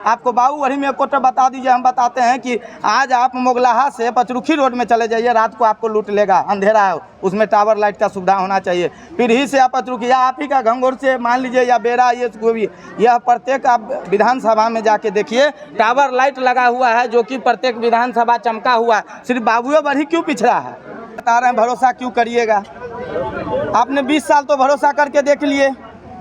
आपको बाबूवरी में कोटा बता दीजिए, हम बताते हैं कि आज आप मोगलाहा से पचरुखी रोड में चले जाइए, रात को आपको लूट लेगा। अंधेरा है, उसमें टावर लाइट का सुविधा होना चाहिए। फिर ही से आप पचरुखी या आप ही का घंघोर से मान लीजिए या बेरा, ये भी यह प्रत्येक आप विधानसभा में जाके देखिए टावर लाइट लगा हुआ है, जो कि प्रत्येक विधानसभा चमका हुआ है। सिर्फ बाबूवरी क्यों पिछड़ा है बता रहे हैं। भरोसा क्यों करिएगा? आपने 20 साल तो भरोसा करके देख लिए,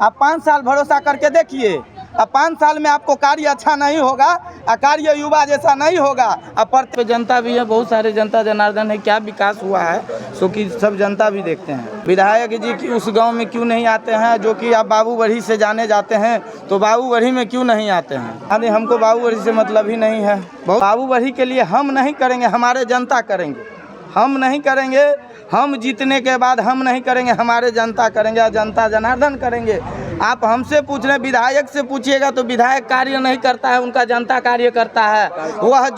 आप 5 साल भरोसा करके देखिए। अब 5 साल में आपको कार्य अच्छा नहीं होगा, कार्य युवा जैसा नहीं होगा। अब जनता भी है, बहुत सारे जनता जनार्दन है, क्या विकास हुआ है सो कि सब जनता भी देखते हैं। विधायक जी की उस गांव में क्यों नहीं आते हैं, जो कि आप बाबूवरी से जाने जाते हैं, तो बाबूवरी में क्यों नहीं आते हैं? अरे हमको बाबूवरी से मतलब ही नहीं है। बाबूवरी के लिए हम नहीं करेंगे, हमारे जनता करेंगे। हम नहीं करेंगे, हम जीतने के बाद हम नहीं करेंगे, हमारे जनता करेंगे, जनता जनार्दन करेंगे। आप हमसे पूछ रहे, विधायक से पूछिएगा तो विधायक कार्य नहीं करता है, उनका जनता कार्य करता है। वह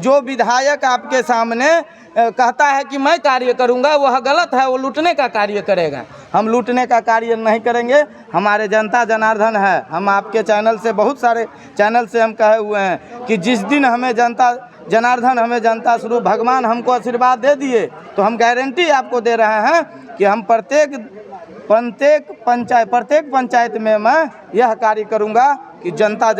जो विधायक आपके सामने कहता है कि मैं कार्य करूंगा, वह गलत है, वो लूटने का कार्य करेगा। हम लूटने का कार्य नहीं करेंगे, हमारे जनता जनार्दन है। हम आपके चैनल से, बहुत सारे चैनल से हम कहे हुए हैं कि जिस दिन हमें जनता जनार्दन, हमें जनता स्वरूप भगवान हमको आशीर्वाद दे दिए, तो हम गारंटी आपको दे रहे हैं कि हम प्रत्येक पंचायत में मैं यह कार्य करूंगा कि जनता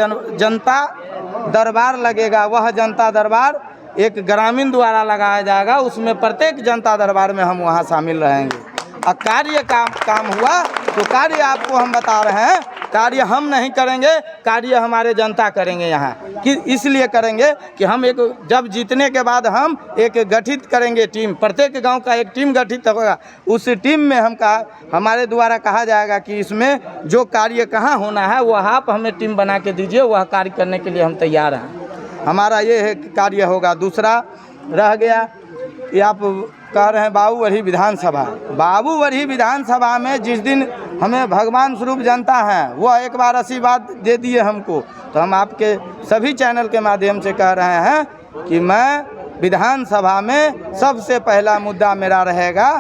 दरबार लगेगा। वह जनता दरबार एक ग्रामीण द्वारा लगाया जाएगा, उसमें प्रत्येक जनता दरबार में हम वहां शामिल रहेंगे। और कार्य काम हुआ तो कार्य आपको हम बता रहे हैं, कार्य हम नहीं करेंगे, कार्य हमारे जनता करेंगे। यहाँ कि इसलिए करेंगे कि हम जब जीतने के बाद हम एक गठित करेंगे टीम, प्रत्येक गांव का एक टीम गठित होगा। उस टीम में हमारे द्वारा कहा जाएगा कि इसमें जो कार्य कहाँ होना है वह आप हमें टीम बना के दीजिए, वह कार्य करने के लिए हम तैयार हैं। हमारा ये कार्य होगा। दूसरा रह गया कि आप कह रहे हैं बाबूवरी विधानसभा में जिस दिन हमें भगवान स्वरूप जनता है, वह एक बार आशीर्वाद दे दिए हमको, तो हम आपके सभी चैनल के माध्यम से कह रहे हैं कि मैं विधानसभा में सबसे पहला मुद्दा मेरा रहेगा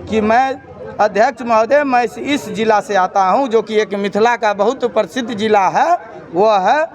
कि मैं अध्यक्ष महोदय, मैं इस जिला से आता हूं, जो कि एक मिथिला का बहुत प्रसिद्ध जिला है, वह है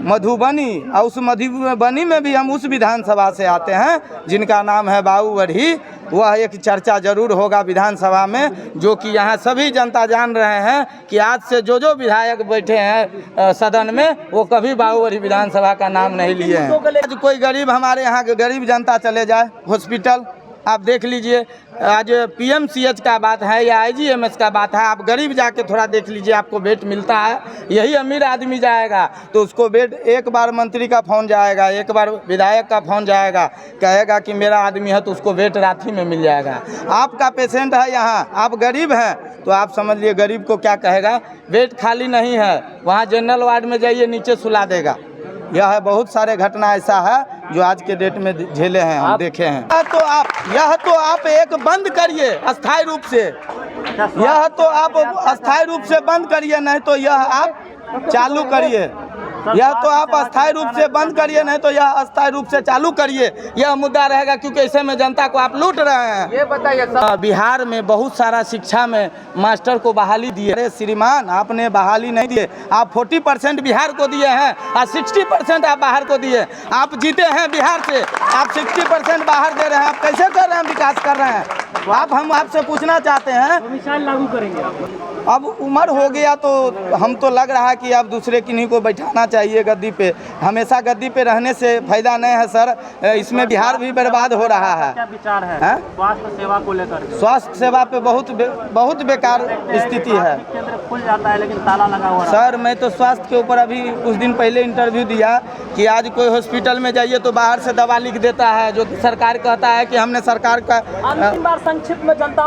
मधुबनी। और उस मधुबनी में भी हम उस विधानसभा से आते हैं जिनका नाम है बाबूवरी। वह एक चर्चा जरूर होगा विधानसभा में, जो कि यहाँ सभी जनता जान रहे हैं कि आज से जो विधायक बैठे हैं सदन में, वो कभी बाबूवरी विधानसभा का नाम नहीं लिए हैं। आज कोई गरीब, हमारे यहाँ के गरीब जनता चले जाए हॉस्पिटल, आप देख लीजिए, आज PMCH का बात है या IGMS का बात है, आप गरीब जाके थोड़ा देख लीजिए, आपको बेड मिलता है। यही अमीर आदमी जाएगा तो उसको बेड, एक बार मंत्री का फोन जाएगा, एक बार विधायक का फोन जाएगा, कहेगा कि मेरा आदमी है, तो उसको बेड रात ही में मिल जाएगा। आपका पेशेंट है यहाँ, आप गरीब हैं, तो आप समझ लिए गरीब को क्या कहेगा, बेड खाली नहीं है, वहाँ जनरल वार्ड में जाइए, नीचे सुला देगा। यह बहुत सारे घटना ऐसा है जो आज के डेट में झेले हैं, हम देखे हैं। यह तो आप एक बंद करिए अस्थायी रूप से, यह तो आप अस्थायी रूप से बंद करिए, नहीं तो यह आप चालू करिए। यह तो आप अस्थायी रूप से बंद करिए, नहीं तो यह अस्थायी रूप से चालू करिए। यह मुद्दा रहेगा, क्योंकि ऐसे में जनता को आप लूट रहे हैं। ये बताइए सर, बिहार में बहुत सारा शिक्षा में मास्टर को बहाली दिए। अरे श्रीमान, आपने बहाली नहीं दिए, आप 40% बिहार को दिए हैं और 60% आप बाहर को दिए। आप जीते हैं बिहार से, आप 60% बाहर दे रहे हैं। आप कैसे कर रहे हैं, विकास कर रहे हैं आप? हम आपसे पूछना चाहते हैं, मिसाल लागू करेंगे आप? अब उम्र हो गया तो हम तो लग रहा है कि अब दूसरे किन्हीं को बैठाना चाहिए गद्दी पे। हमेशा गद्दी पे रहने से फायदा नहीं है सर, इसमें बिहार भी बर्बाद हो रहा है। क्या विचार है स्वास्थ्य सेवा को लेकर? स्वास्थ्य सेवा पे बहुत बेकार स्थिति है। केंद्र खुल जाता है लेकिन ताला लगा हुआ है। सर, मैं तो स्वास्थ्य के ऊपर अभी कुछ दिन पहले इंटरव्यू दिया कि आज कोई हॉस्पिटल में जाइए तो बाहर से दवा लिख देता है, जो सरकार कहता है कि हमने सरकार का। अंतिम बार संक्षिप्त में जनता